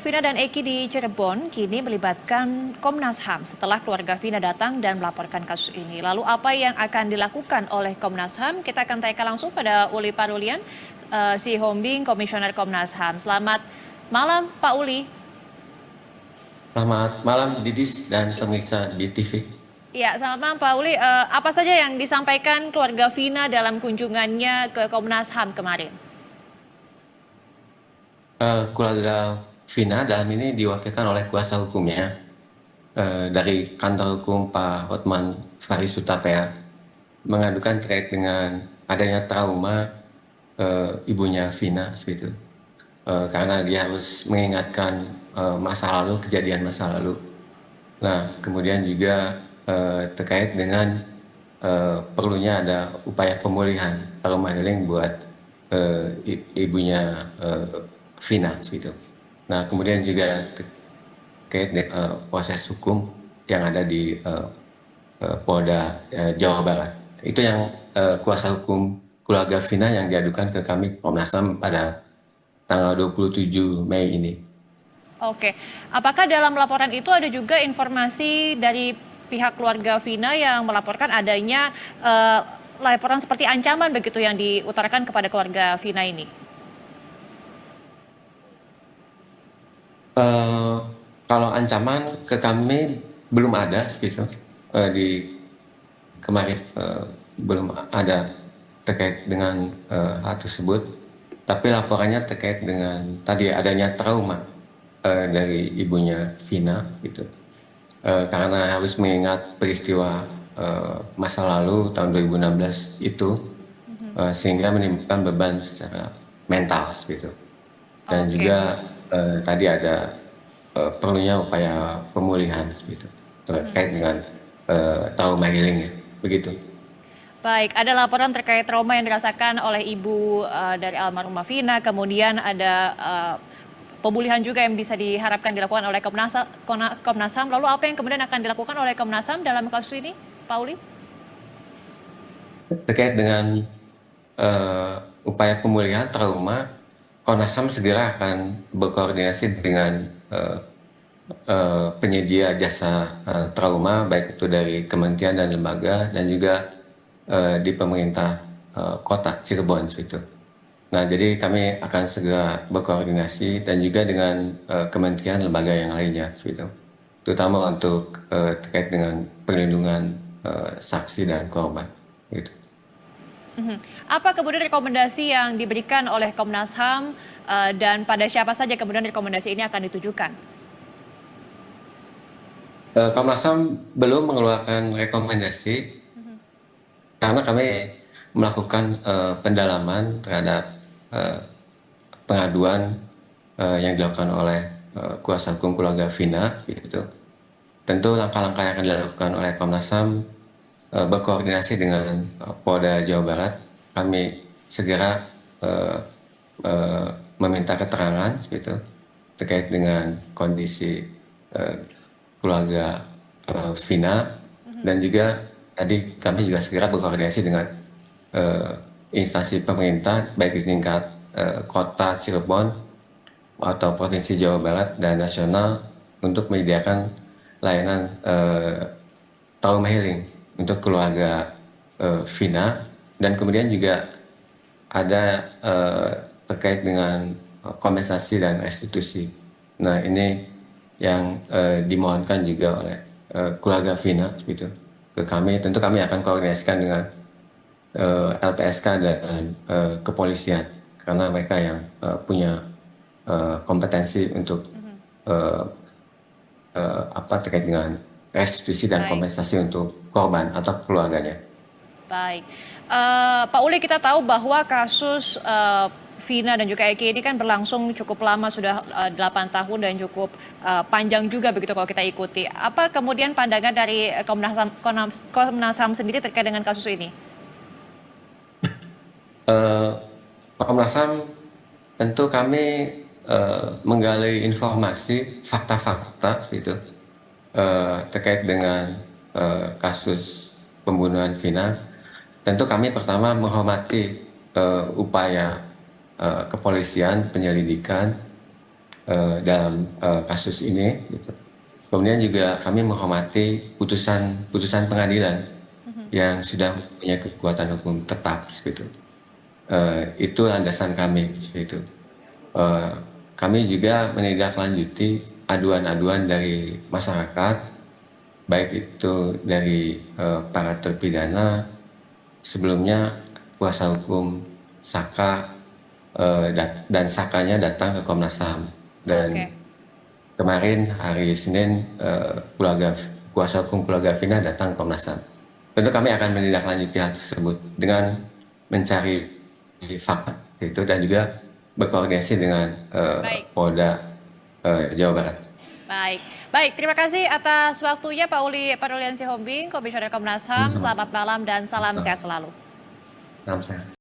Pemulihan Vina dan Eki di Cirebon kini melibatkan Komnas HAM setelah keluarga Vina datang dan melaporkan kasus ini. Lalu apa yang akan dilakukan oleh Komnas HAM? Kita akan tanyakan langsung pada Uli Parulian, si Hombing Komisioner Komnas HAM. Selamat malam, Pak Uli. Selamat malam Didis dan pemirsa di TV. Ya, selamat malam Pak Uli. Apa saja yang disampaikan keluarga Vina dalam kunjungannya ke Komnas HAM kemarin? Keluarga Vina dalam ini diwakilkan oleh kuasa hukumnya dari kantor hukum Pak Hotman Paris Hutapea mengadukan terkait dengan adanya trauma ibunya Vina seperti itu. Karena dia harus mengingatkan masa lalu, kejadian masa lalu. Nah, kemudian juga terkait dengan perlunya ada upaya pemulihan trauma healing buat ibunya Vina gitu. Nah, kemudian juga terkait dengan proses hukum yang ada di Polda Jawa Barat. Itu yang kuasa hukum keluarga Vina yang diadukan ke kami Komnas HAM pada tanggal 27 Mei ini. Oke, apakah dalam laporan itu ada juga informasi dari pihak keluarga Vina yang melaporkan adanya laporan seperti ancaman begitu yang diutarakan kepada keluarga Vina ini? Kalau ancaman ke kami belum ada seperti itu. Di kemarin belum ada terkait dengan hal tersebut, tapi laporannya terkait dengan tadi adanya trauma dari ibunya Vina gitu. Karena harus mengingat peristiwa masa lalu tahun 2016 itu, sehingga menimbulkan beban secara mental gitu. Dan Oke, juga tadi ada perlunya upaya pemulihan gitu terkait dengan trauma healing ya, begitu. baik. Ada laporan terkait trauma yang dirasakan oleh ibu dari almarhumah Vina, kemudian ada pemulihan juga yang bisa diharapkan dilakukan oleh Komnas HAM. Lalu apa yang kemudian akan dilakukan oleh Komnas HAM dalam kasus ini, Pak Uli? Terkait dengan upaya pemulihan trauma, Komnas HAM segera akan berkoordinasi dengan penyedia jasa trauma, baik itu dari kementerian dan lembaga dan juga di pemerintah kota Cirebon itu. Nah, jadi kami akan segera berkoordinasi dan juga dengan kementerian lembaga yang lainnya itu, terutama untuk terkait dengan perlindungan saksi dan korban gitu. Mhm. Apa kemudian rekomendasi yang diberikan oleh Komnas HAM dan pada siapa saja kemudian rekomendasi ini akan ditujukan? Komnas HAM belum mengeluarkan rekomendasi karena kami melakukan pendalaman terhadap uh, pengaduan yang dilakukan oleh kuasa hukum keluarga Vina gitu. Tentu langkah-langkah yang akan dilakukan oleh Komnas HAM berkoordinasi dengan Polda Jawa Barat. Kami segera meminta keterangan gitu terkait dengan kondisi keluarga Vina, dan juga tadi kami juga segera berkoordinasi dengan instansi pemerintah baik di tingkat kota Cirebon atau provinsi Jawa Barat dan nasional untuk menyediakan layanan trauma healing untuk keluarga Vina, dan kemudian juga ada terkait dengan kompensasi dan restitusi. Nah, ini yang dimohonkan juga oleh keluarga Vina gitu ke kami. Tentu kami akan koordinasikan dengan LPSK dan kepolisian karena mereka yang punya kompetensi untuk apa terkait dengan restitusi dan Baik. kompensasi untuk korban atau keluarganya. Baik, Pak Uli, kita tahu bahwa kasus Vina dan juga Eki ini kan berlangsung cukup lama, sudah 8 tahun dan cukup panjang juga begitu kalau kita ikuti. Apa kemudian pandangan dari Komnas HAM sendiri terkait dengan kasus ini? Komnas HAM tentu kami menggali informasi fakta-fakta gitu terkait dengan kasus pembunuhan Vina. Tentu kami pertama menghormati upaya kepolisian penyelidikan dalam kasus ini. Gitu. Kemudian juga kami menghormati putusan pengadilan yang sudah punya kekuatan hukum tetap. Gitu. Itu landasan kami. Gitu. Kami juga menindaklanjuti aduan-aduan dari masyarakat, baik itu dari para terpidana. Sebelumnya kuasa hukum Saka dan Sakanya datang ke Komnas HAM, dan kemarin hari Senin kuasa hukum keluarga Vina datang ke Komnas HAM. Tentu kami akan menindaklanjuti hal tersebut dengan mencari fakta itu dan juga berkoordinasi dengan Polda Jawa Barat. Baik. Terima kasih atas waktunya Pak Uli Parulian Sihombing, Komisioner Komnas HAM. Selamat malam dan salam sehat selalu. Salam sehat.